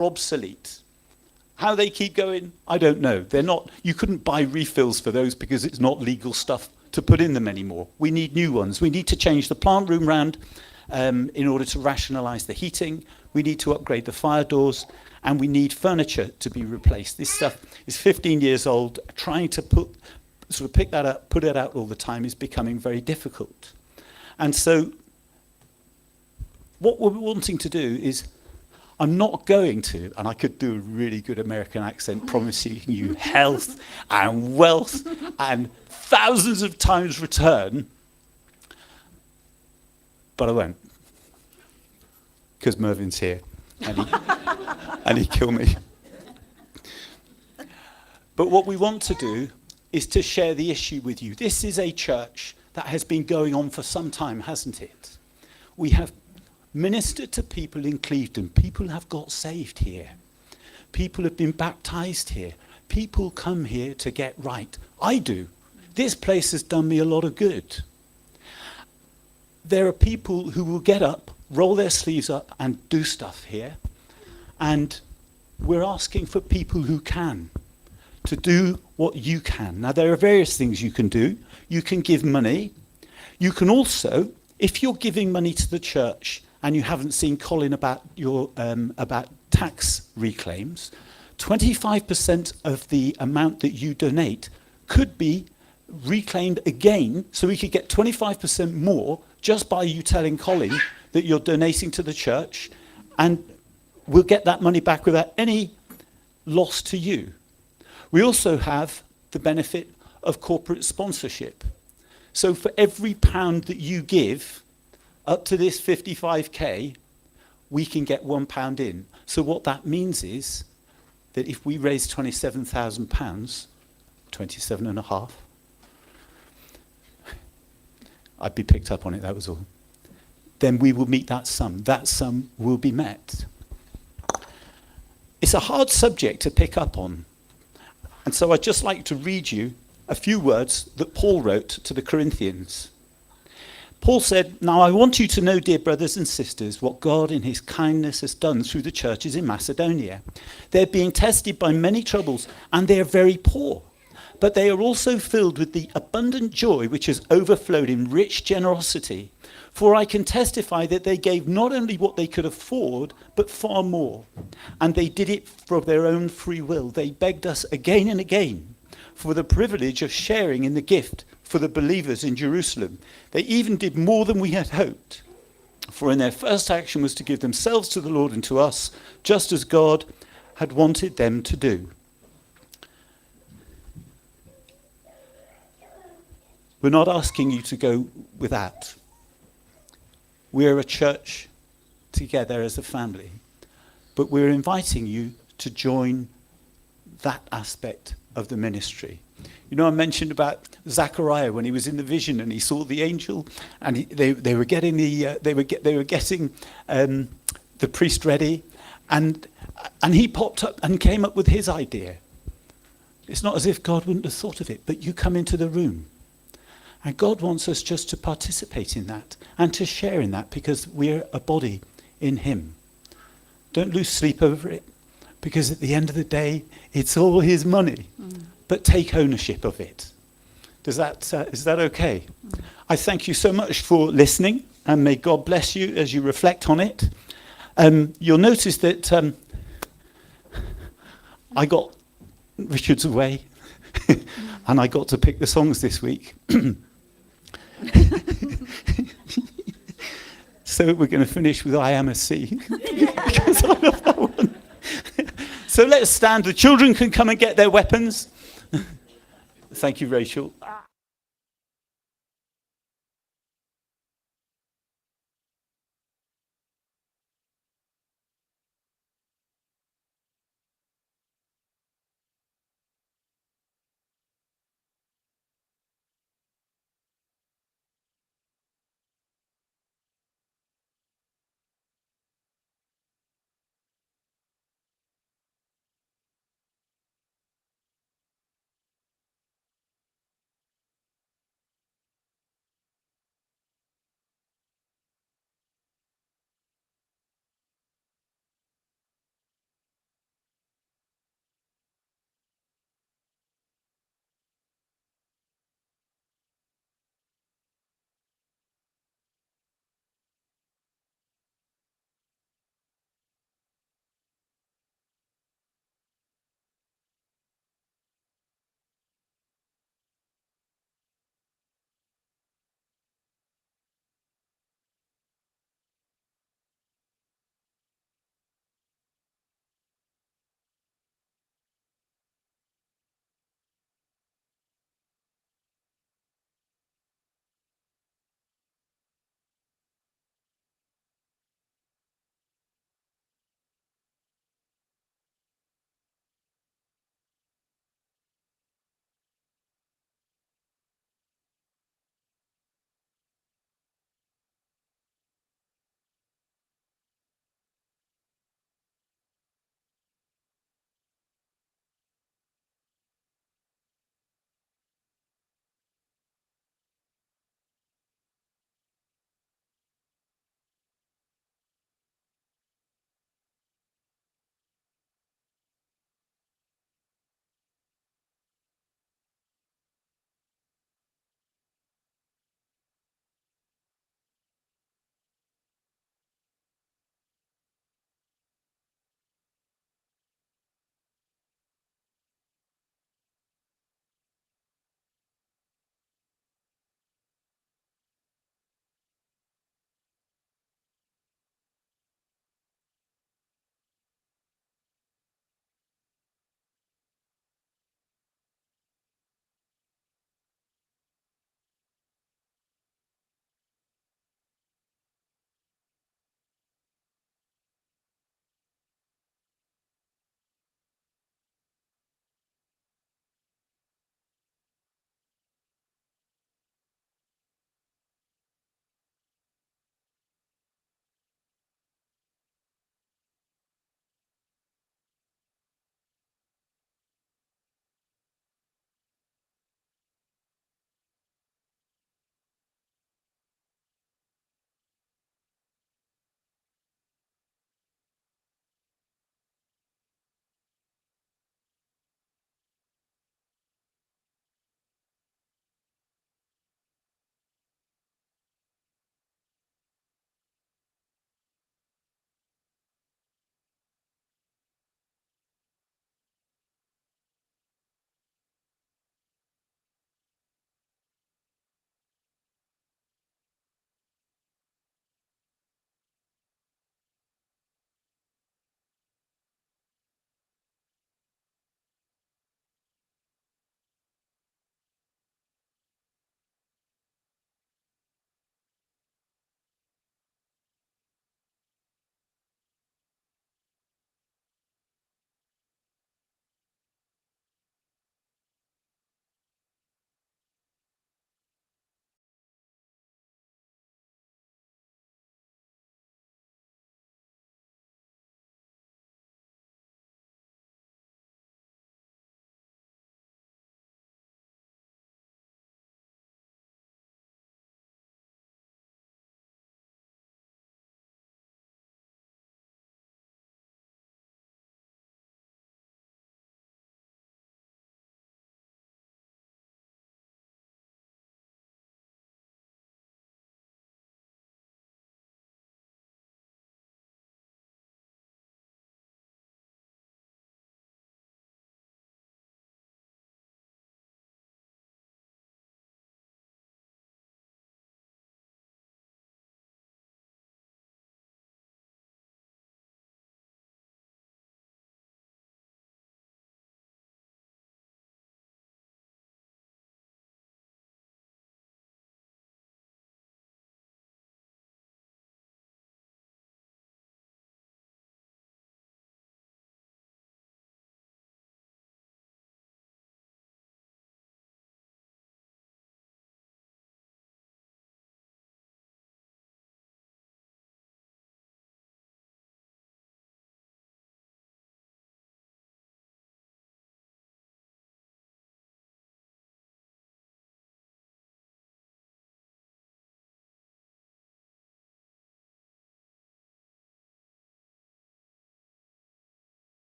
obsolete. How they keep going, I don't know. They're not. You couldn't buy refills for those because it's not legal stuff to put in them anymore. We need new ones. We need to change the plant room round in order to rationalise the heating. We need to upgrade the fire doors, and we need furniture to be replaced. This stuff is 15 years old. Trying to pick that up, put it out all the time is becoming very difficult. And so what we're wanting to do is, I'm not going to, and I could do a really good American accent promising you health and wealth and thousands of times return, but I won't, because Mervyn's here and he'd kill me. But what we want to do is to share the issue with you. This is a church that has been going on for some time, hasn't it? We have ministered to people in Clevedon. People have got saved here. People have been baptized here. People come here to get right. I do. This place has done me a lot of good. There are people who will get up, roll their sleeves up and do stuff here. And we're asking for people who can, to do what you can. Now, there are various things you can do. You can give money. You can also, if you're giving money to the church and you haven't seen Colin about your about tax reclaims, 25% of the amount that you donate could be reclaimed again, so we could get 25% more just by you telling Colin that you're donating to the church, and we'll get that money back without any loss to you. We also have the benefit of corporate sponsorship. So for every £1 that you give, up to this 55k, we can get £1 in. So what that means is that if we raise £27,000, 27 and a half, I'd be picked up on it, that was all. Then we will meet that sum. That sum will be met. It's a hard subject to pick up on. And so I'd just like to read you a few words that Paul wrote to the Corinthians. Paul said, "Now I want you to know, dear brothers and sisters, what God in his kindness has done through the churches in Macedonia. They're being tested by many troubles, and they are very poor. But they are also filled with the abundant joy which has overflowed in rich generosity. For I can testify that they gave not only what they could afford, but far more. And they did it from their own free will. They begged us again and again for the privilege of sharing in the gift for the believers in Jerusalem. They even did more than we had hoped. For in their first action was to give themselves to the Lord and to us, just as God had wanted them to do." We're not asking you to go with that. We're a church together as a family, but we're inviting you to join that aspect of the ministry. You know, I mentioned about Zechariah when he was in the vision and he saw the angel, and they were getting the priest ready, and he popped up and came up with his idea. It's not as if God wouldn't have thought of it, but you come into the room. And God wants us just to participate in that and to share in that, because we're a body in him. Don't lose sleep over it, because at the end of the day, it's all his money. But take ownership of it. Is that okay? I thank you so much for listening, and may God bless you as you reflect on it. You'll notice that I got Richard's away, and I got to pick the songs this week. So we're going to finish with I Am a Sea, because I love that one. So let's stand. The children can come and get their weapons. Thank you, Rachel.